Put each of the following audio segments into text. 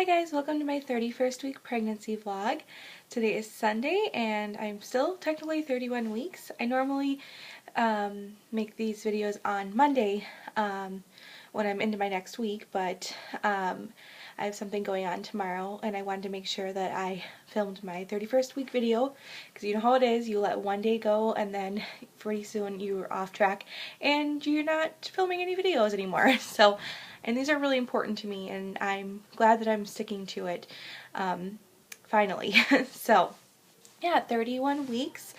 Hi guys, welcome to my 31st week pregnancy vlog. Today is Sunday and I'm still technically 31 weeks. I normally make these videos on Monday when I'm into my next week, but I have something going on tomorrow and I wanted to make sure that I filmed my 31st week video because you know how it is, you let one day go and then pretty soon you're off track and you're not filming any videos anymore. And these are really important to me and I'm glad that I'm sticking to it finally. So yeah, 31 weeks.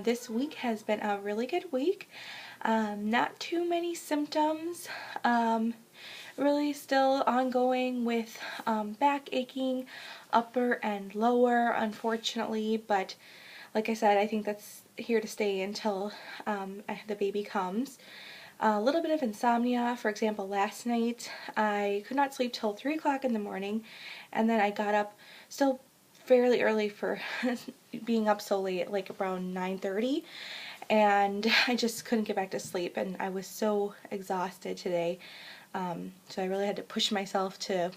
This week has been a really good week. Not too many symptoms. Really still ongoing with back aching, upper and lower, unfortunately, but like I said, I think that's here to stay until the baby comes. A little bit of insomnia. For example, last night I could not sleep till 3 o'clock in the morning, and then I got up still fairly early for being up so late, like around 9:30, and I just couldn't get back to sleep, and I was so exhausted today. So I really had to push myself to,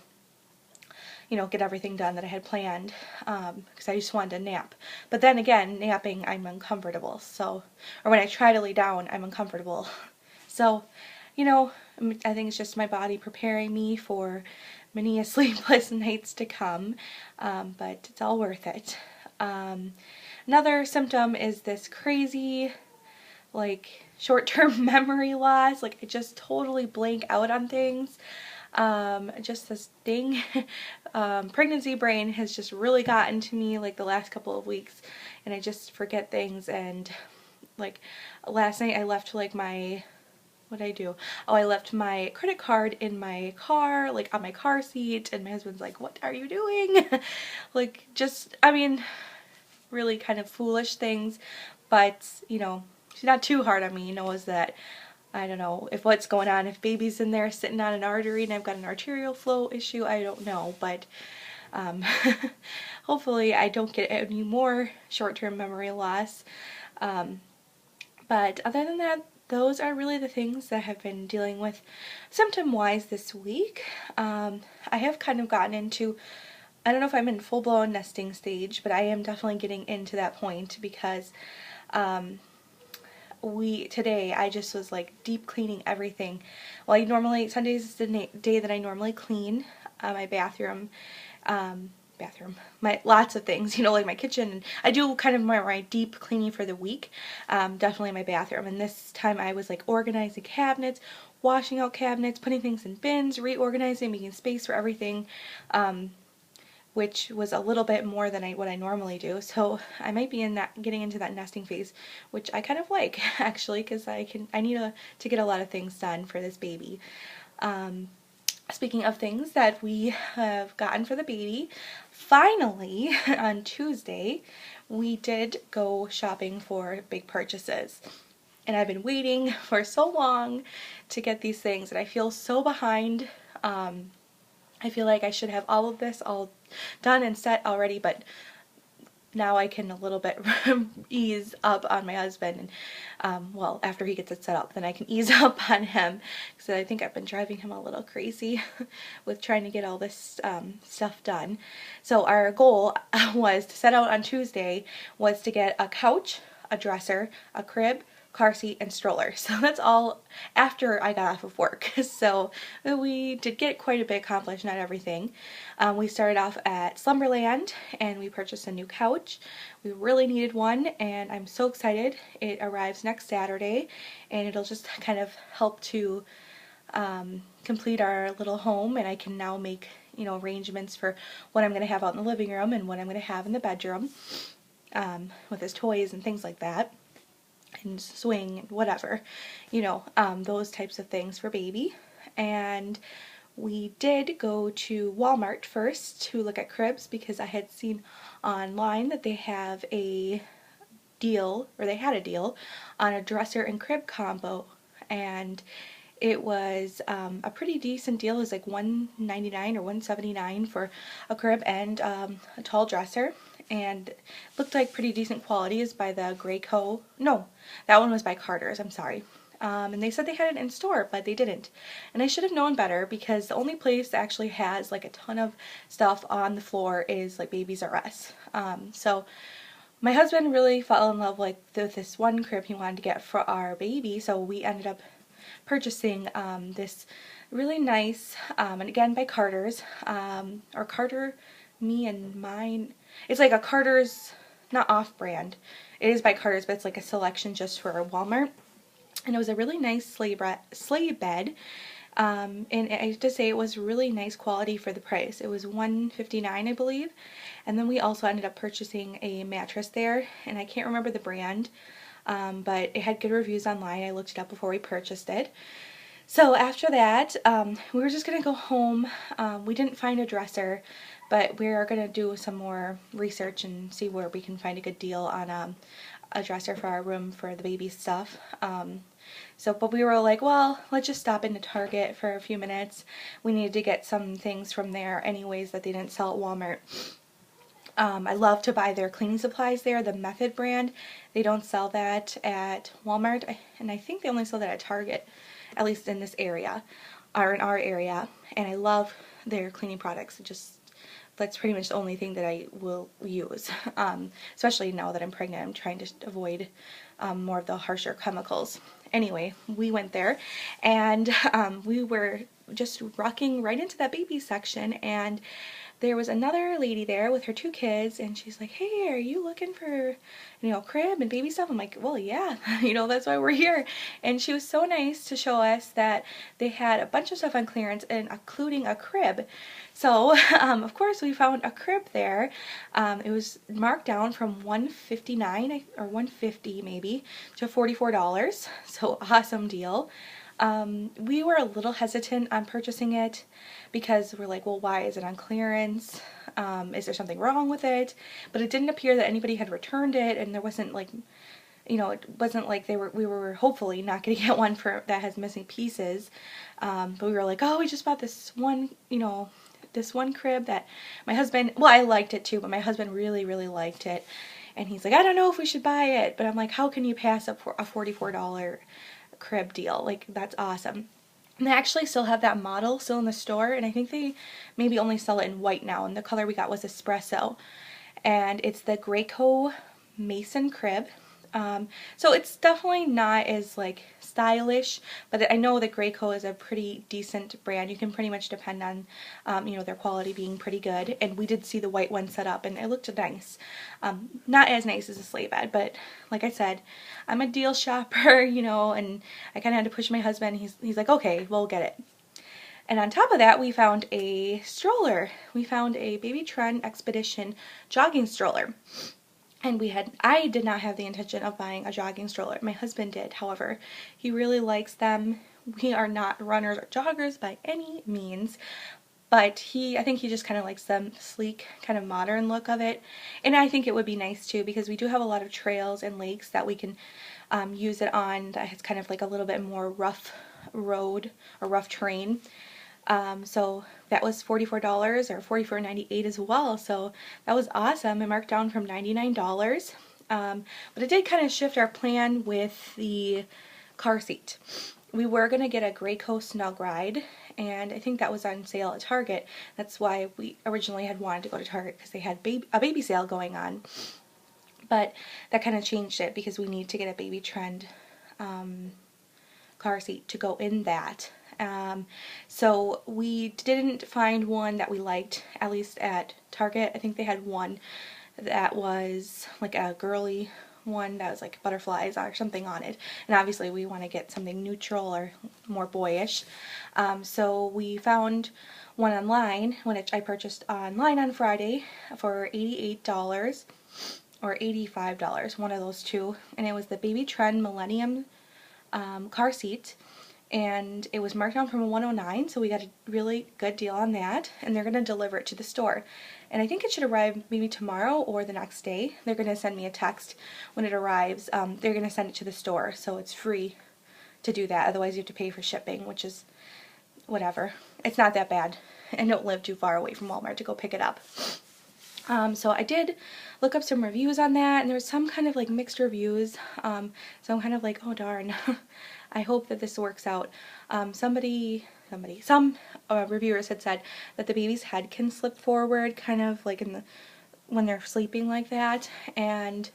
get everything done that I had planned, because I just wanted to nap. But then again, napping, I'm uncomfortable. So, or when I try to lay down, I'm uncomfortable. So, I think it's just my body preparing me for many sleepless nights to come, but it's all worth it. Another symptom is this crazy, short-term memory loss. I just totally blank out on things. Just this dang pregnancy brain has just really gotten to me the last couple of weeks, and I just forget things. And last night I left what did I do? Oh, I left my credit card in my car, on my car seat, and my husband's like, "What are you doing?" Really kind of foolish things, but, she's not too hard on me. Knows that, I don't know, if what's going on, if baby's in there sitting on an artery and I've got an arterial flow issue, I don't know, but hopefully I don't get any more short-term memory loss. But other than that, those are really the things that I have been dealing with symptom-wise this week. I have kind of gotten into, I don't know if I'm in full-blown nesting stage, but I am definitely getting into that point because today I just was deep cleaning everything. Well, Sundays is the day that I normally clean my bathroom, lots of things, my kitchen, and I do kind of my deep cleaning for the week, definitely my bathroom. And this time I was organizing cabinets, washing out cabinets, putting things in bins, reorganizing, making space for everything, which was a little bit more than what I normally do. So I might be getting into that nesting phase, which I kind of like actually, because I need to get a lot of things done for this baby. Speaking of things that we have gotten for the baby, finally on Tuesday we did go shopping for big purchases. And I've been waiting for so long to get these things, and I feel so behind. I feel like I should have all of this all done and set already, but now I can a little bit ease up on my husband, and well, after he gets it set up, then I can ease up on him, because I think I've been driving him a little crazy with trying to get all this stuff done. So our goal was to set out on Tuesday was to get a couch, a dresser, a crib, car seat, and stroller. So that's all after I got off of work. So we did get quite a bit accomplished, not everything. We started off at Slumberland and we purchased a new couch. We really needed one, and I'm so excited. It arrives next Saturday, and it'll just kind of help to complete our little home, and I can now make arrangements for what I'm going to have out in the living room and what I'm going to have in the bedroom, with his toys and things like that, and swing and whatever, those types of things for baby. And we did go to Walmart first to look at cribs, because I had seen online that they have a deal, or they had a deal on a dresser and crib combo, and it was a pretty decent deal. It was like $199 or $179 for a crib and a tall dresser, and looked like pretty decent quality. Is by the Graco. No, that one was by Carter's. I'm sorry. And they said they had it in store, but they didn't. And I should have known better, because the only place that actually has like a ton of stuff on the floor is like Babies R Us. So my husband really fell in love with this one crib he wanted to get for our baby, so we ended up purchasing this really nice, and again by Carter's, or Carter, Me and Mine. It's like a Carter's, not off-brand. It is by Carter's, but it's like a selection just for Walmart. And it was a really nice sleigh bed. And I have to say it was really nice quality for the price. It was $159, I believe. And then we also ended up purchasing a mattress there, and I can't remember the brand, but it had good reviews online. I looked it up before we purchased it. So after that, we were just going to go home. We didn't find a dresser, but we are going to do some more research and see where we can find a good deal on a dresser for our room for the baby stuff. But we were like, well, let's just stop into Target for a few minutes. We needed to get some things from there anyways that they didn't sell at Walmart. I love to buy their cleaning supplies there, the Method brand. They don't sell that at Walmart, and I think they only sell that at Target, at least in this area, or in our area. And I love their cleaning products. That's pretty much the only thing that I will use, especially now that I'm pregnant. I'm trying to avoid more of the harsher chemicals. Anyway, we went there, and we were just rocking right into that baby section, and there was another lady there with her 2 kids, and she's like, hey, are you looking for, crib and baby stuff? I'm like, well, yeah, that's why we're here. And she was so nice to show us that they had a bunch of stuff on clearance, and including a crib. So, of course, we found a crib there. It was marked down from $159 or $150 maybe to $44. So, awesome deal. We were a little hesitant on purchasing it because we're like, well, why is it on clearance? Is there something wrong with it? But it didn't appear that anybody had returned it, and there wasn't like, it wasn't like we were hopefully not going to get one that has missing pieces. But we were like, oh, we just bought this one, this one crib that my husband, well, I liked it too, but my husband really, really liked it. And he's like, I don't know if we should buy it. But I'm like, how can you pass up for a $44 crib deal? Like, that's awesome. And they actually still have that model still in the store, and I think they maybe only sell it in white now, and the color we got was espresso. And it's the Graco Mason crib. So it's definitely not as like stylish, but I know that Graco is a pretty decent brand. You can pretty much depend on, their quality being pretty good. And we did see the white one set up, and it looked nice. Not as nice as a sleigh bed, but like I said, I'm a deal shopper, and I kind of had to push my husband. He's like, okay, we'll get it. And on top of that, we found a stroller. We found a Baby Trend Expedition jogging stroller. And I did not have the intention of buying a jogging stroller. My husband did, however. He really likes them. We are not runners or joggers by any means, but I think he just kind of likes the sleek, kind of modern look of it. And I think it would be nice too, because we do have a lot of trails and lakes that we can use it on that has kind of like a little bit more rough road or rough terrain. So that was $44 or $44.98 as well, so that was awesome. It marked down from $99, but it did kind of shift our plan with the car seat. We were going to get a Graco Snug Ride, and I think that was on sale at Target. That's why we originally had wanted to go to Target, because they had a baby sale going on, but that kind of changed it because we need to get a Baby Trend car seat to go in that. So we didn't find one that we liked, at least at Target. I think they had one that was like a girly one that was like butterflies or something on it. And obviously we want to get something neutral or more boyish. So we found one online, which I purchased online on Friday for $88 or $85, one of those two. And it was the Baby Trend Millennium car seat. And it was marked down from $109, so we got a really good deal on that, and they're going to deliver it to the store. And I think it should arrive maybe tomorrow or the next day. They're going to send me a text when it arrives. They're going to send it to the store, so it's free to do that. Otherwise you have to pay for shipping, which is whatever. It's not that bad. I don't live too far away from Walmart to go pick it up. So I did look up some reviews on that, and there was some kind of like mixed reviews, so I'm kind of like, oh darn. I hope that this works out. Some reviewers had said that the baby's head can slip forward, kind of like when they're sleeping like that, and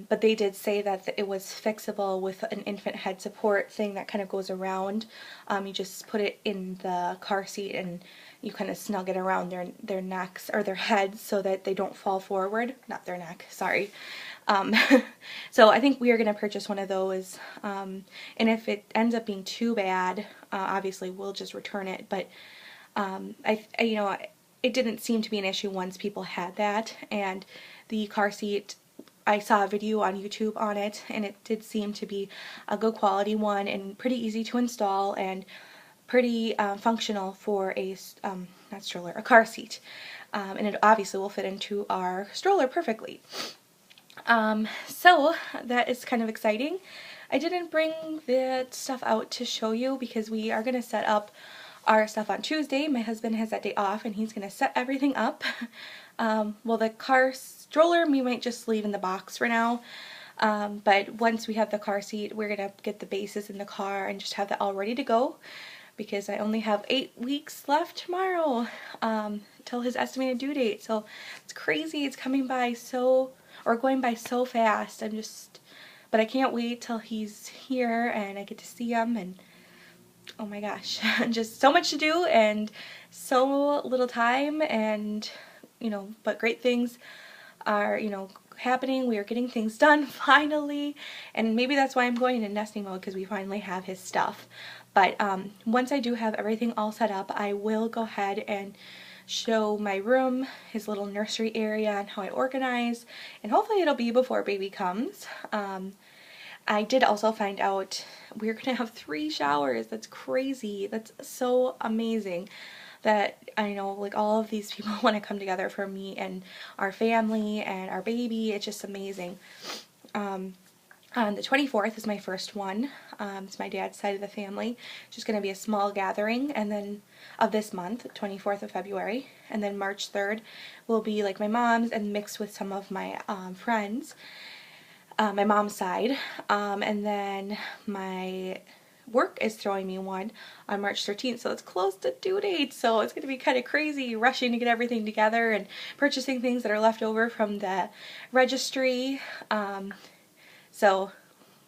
but they did say that it was fixable with an infant head support thing that kind of goes around. You just put it in the car seat and you kind of snug it around their necks or their heads so that they don't fall forward. Not their neck, sorry. So I think we are going to purchase one of those, and if it ends up being too bad, obviously we'll just return it, but you know, it didn't seem to be an issue once people had that. And the car seat, I saw a video on YouTube on it, and it did seem to be a good quality one and pretty easy to install and pretty functional for a not stroller, a car seat, and it obviously will fit into our stroller perfectly. So that is kind of exciting. I didn't bring that stuff out to show you because we are going to set up our stuff on Tuesday. My husband has that day off and he's going to set everything up. Well, the car stroller we might just leave in the box for now. But once we have the car seat, we're going to get the bases in the car and just have that all ready to go, because I only have 8 weeks left tomorrow till his estimated due date. So it's crazy. It's coming by going by so fast. But I can't wait till he's here and I get to see him, and oh my gosh, just so much to do and so little time, and but great things are, happening. We are getting things done finally, and maybe that's why I'm going into nesting mode, because we finally have his stuff. But once I do have everything all set up, I will go ahead and show my room, his little nursery area, and how I organize, and hopefully it'll be before baby comes. I did also find out we're gonna have 3 showers. That's crazy. That's so amazing that I know, like, all of these people want to come together for me and our family and our baby. It's just amazing. The 24th is my first one. It's my dad's side of the family. It's just going to be a small gathering, and then of this month, 24th of February, and then March 3rd will be like my mom's and mixed with some of my friends, my mom's side, and then my work is throwing me one on March 13th, so it's close to due date, so it's going to be kind of crazy rushing to get everything together and purchasing things that are left over from the registry.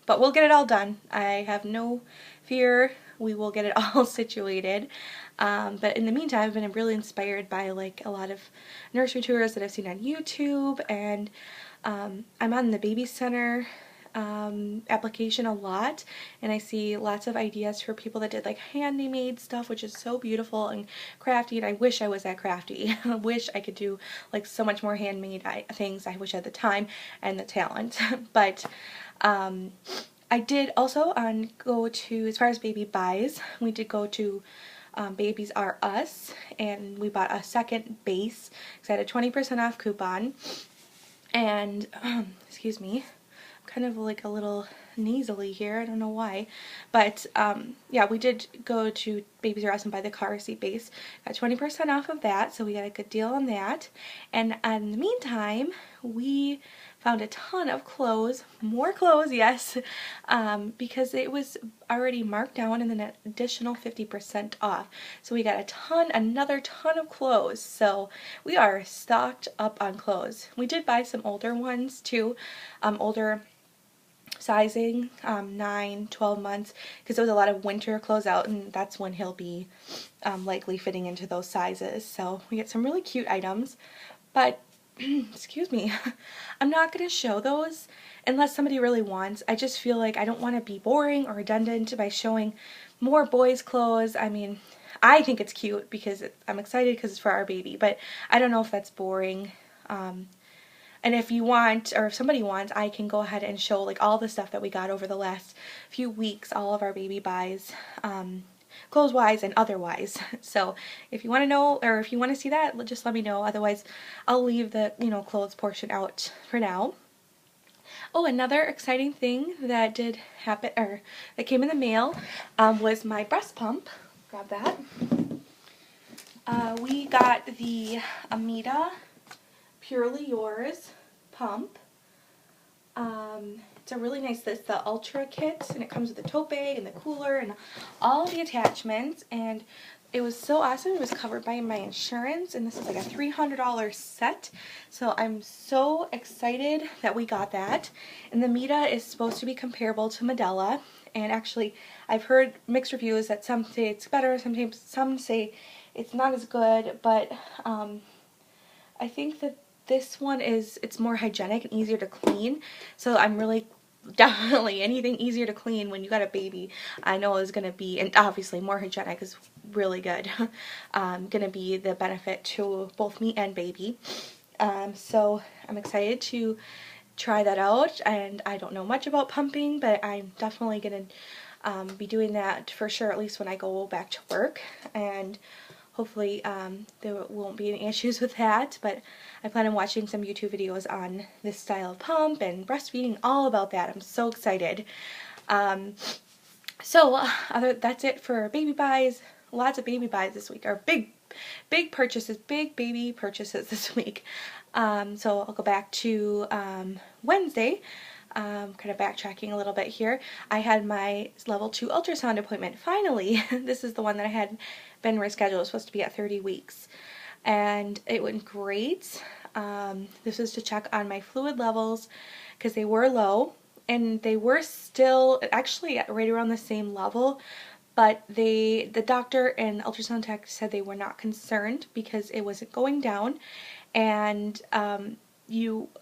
But we'll get it all done. I have no fear. We will get it all situated. But in the meantime, I've been really inspired by like a lot of nursery tours that I've seen on YouTube, and I'm on the Baby Center application a lot, and I see lots of ideas for people that did like handmade stuff, which is so beautiful and crafty, and I wish I was that crafty. I wish I could do like so much more handmade things. I wish I had the time and the talent. But I did also go to, as far as baby buys, we did go to Babies R Us, and we bought a second base because I had a 20% off coupon. And excuse me, kind of like a little nasally here, I don't know why, but yeah, we did go to Babies R Us and buy the car seat base, got 20% off of that, so we got a good deal on that. And in the meantime, we found a ton of clothes, more clothes, yes, because it was already marked down and then an additional 50% off, so we got another ton of clothes, so we are stocked up on clothes. We did buy some older ones too, older sizing, 9, 12 months, because there was a lot of winter clothes out, and that's when he'll be likely fitting into those sizes. So we get some really cute items, but excuse me, I'm not going to show those unless somebody really wants. I just feel like I don't want to be boring or redundant by showing more boys' clothes. I mean, I think it's cute because I'm excited because it's for our baby, but I don't know if that's boring. And if you want, or if somebody wants, I can go ahead and show like all the stuff that we got over the last few weeks, all of our baby buys, clothes-wise and otherwise. So if you want to know, or if you want to see that, just let me know. Otherwise, I'll leave the, clothes portion out for now. Oh, another exciting thing that did happen, or that came in the mail, was my breast pump. Grab that. We got the Amita Purely Yours pump. It's a really nice, it's the Ultra kit, and it comes with the tote bag and the cooler and all the attachments, and it was so awesome. It was covered by my insurance, and this is like a $300 set, so I'm so excited that we got that. And the Mita is supposed to be comparable to Medela, and actually I've heard mixed reviews that some say it's better, sometimes some say it's not as good, but I think that this one it's more hygienic and easier to clean, so I'm really definitely anything easier to clean when you got a baby I know is going to be, and obviously more hygienic is really good, going to be the benefit to both me and baby. So I'm excited to try that out, and I don't know much about pumping, but I'm definitely going to be doing that for sure, at least when I go back to work, and hopefully there won't be any issues with that. But I plan on watching some YouTube videos on this style of pump and breastfeeding, all about that. I'm so excited. That's it for baby buys. Lots of baby buys this week, or big purchases, big baby purchases this week. So I'll go back to Wednesday. Kind of backtracking a little bit here. I had my level 2 ultrasound appointment finally. This is the one that I had been rescheduled. It was supposed to be at 30 weeks, and it went great. This was to check on my fluid levels because they were low, and they were still actually right around the same level, but the doctor and ultrasound tech said they were not concerned because it wasn't going down, and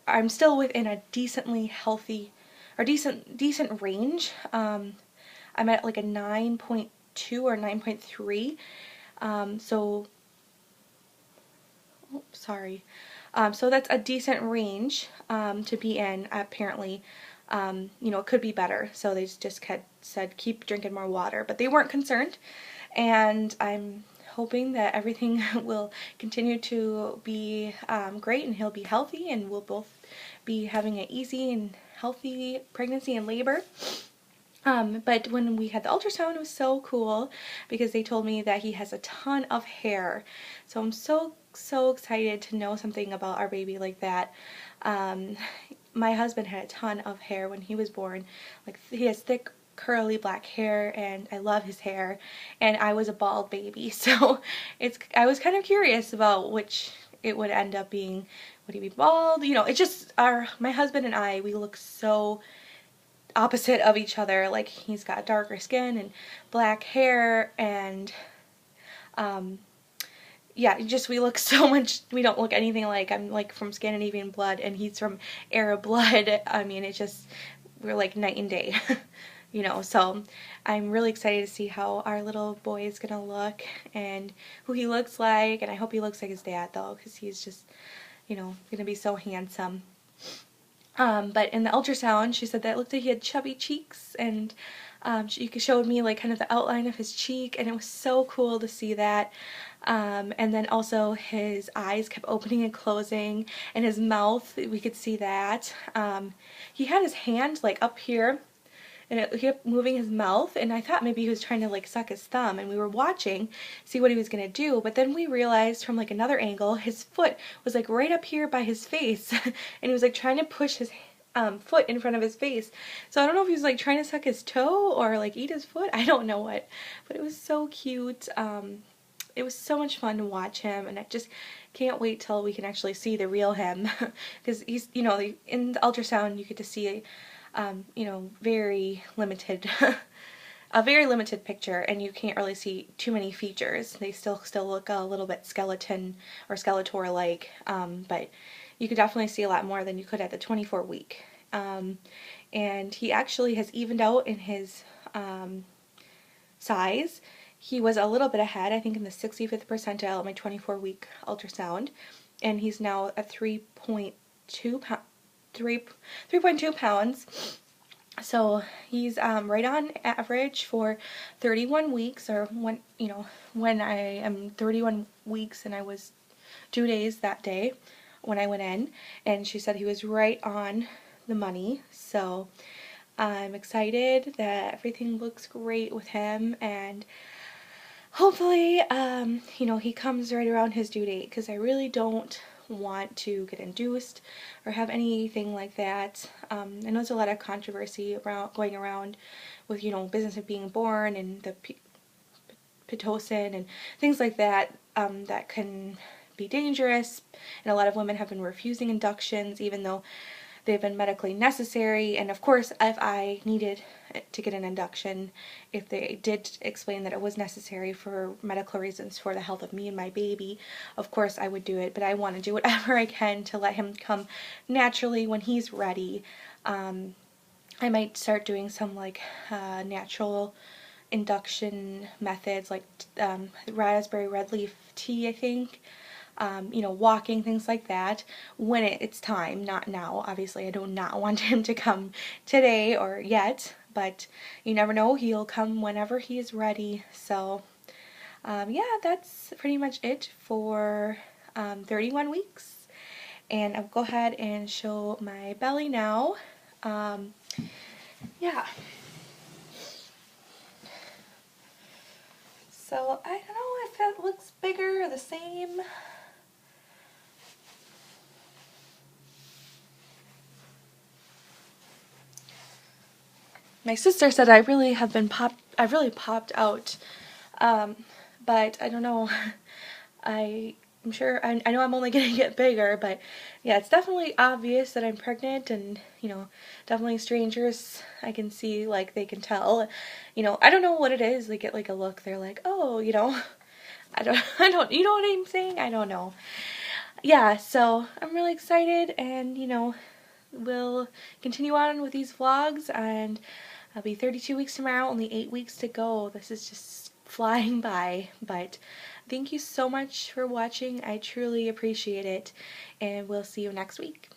I'm still within a decently healthy, or decent range. I'm at like a 9.2 or 9.3. So that's a decent range to be in. Apparently, it could be better. So they just said keep drinking more water, but they weren't concerned, and I'm hoping that everything will continue to be great, and he'll be healthy, and we'll both be having an easy and healthy pregnancy and labor. But when we had the ultrasound, it was so cool because they told me that he has a ton of hair. So I'm so excited to know something about our baby like that. My husband had a ton of hair when he was born. Like, he has thick curly black hair, and I love his hair, and I was a bald baby, so I was kind of curious about which it would end up being. Would he be bald? It's just my husband and I, we look so opposite of each other. Like, he's got darker skin and black hair, and yeah, we look so much, we don't look anything alike. I'm like from Scandinavian blood, and he's from Arab blood. I mean, we're like night and day. So I'm really excited to see how our little boy is gonna look and who he looks like, and I hope he looks like his dad though, because he's just, gonna be so handsome. But in the ultrasound, she said that it looked like he had chubby cheeks, and she showed me like kind of the outline of his cheek, and it was so cool to see that. And then also his eyes kept opening and closing, and his mouth, we could see that. He had his hand like up here, and he kept moving his mouth, and I thought maybe he was trying to like suck his thumb, and we were watching, see what he was gonna do, but then we realized from like another angle, his foot was like right up here by his face, and he was like trying to push his foot in front of his face. So I don't know if he was like trying to suck his toe or like eat his foot, I don't know what, but it was so cute. It was so much fun to watch him, and I just can't wait till we can actually see the real him, because he's, in the ultrasound you get to see very limited, a very limited picture, and you can't really see too many features. They still look a little bit skeleton or Skeletor-like, but you could definitely see a lot more than you could at the 24-week. And he actually has evened out in his size. He was a little bit ahead, I think in the 65th percentile at my 24-week ultrasound, and he's now at 3.2 pounds. So he's right on average for 31 weeks, or when I am 31 weeks, and I was 2 days that day when I went in, and she said he was right on the money. So I'm excited that everything looks great with him, and hopefully he comes right around his due date, because I really don't want to get induced or have anything like that. I know there's a lot of controversy going around with, you know, business of being born and the Pitocin and things like that, that can be dangerous, and a lot of women have been refusing inductions even though they've been medically necessary. And of course, if I needed to get an induction, if they did explain that it was necessary for medical reasons for the health of me and my baby, of course I would do it. But I want to do whatever I can to let him come naturally when he's ready. I might start doing some like natural induction methods, like raspberry red leaf tea, I think. You know, walking, things like that, when it's time, not now. Obviously, I do not want him to come today or yet, but you never know, he'll come whenever he is ready. So, yeah, that's pretty much it for 31 weeks. And I'll go ahead and show my belly now. Yeah. So, I don't know if it looks bigger or the same. My sister said I've really popped out, but I don't know. I'm sure, I know I'm only gonna get bigger, but yeah, it's definitely obvious that I'm pregnant, and you know, definitely strangers I can see, like, they can tell. You know, I don't know what it is. They get like a look. They're like, oh, you know, I don't. You know what I'm saying? I don't know. Yeah, so I'm really excited, and you know, we'll continue on with these vlogs, and I'll be 32 weeks tomorrow, only 8 weeks to go. This is just flying by, but thank you so much for watching. I truly appreciate it, and we'll see you next week.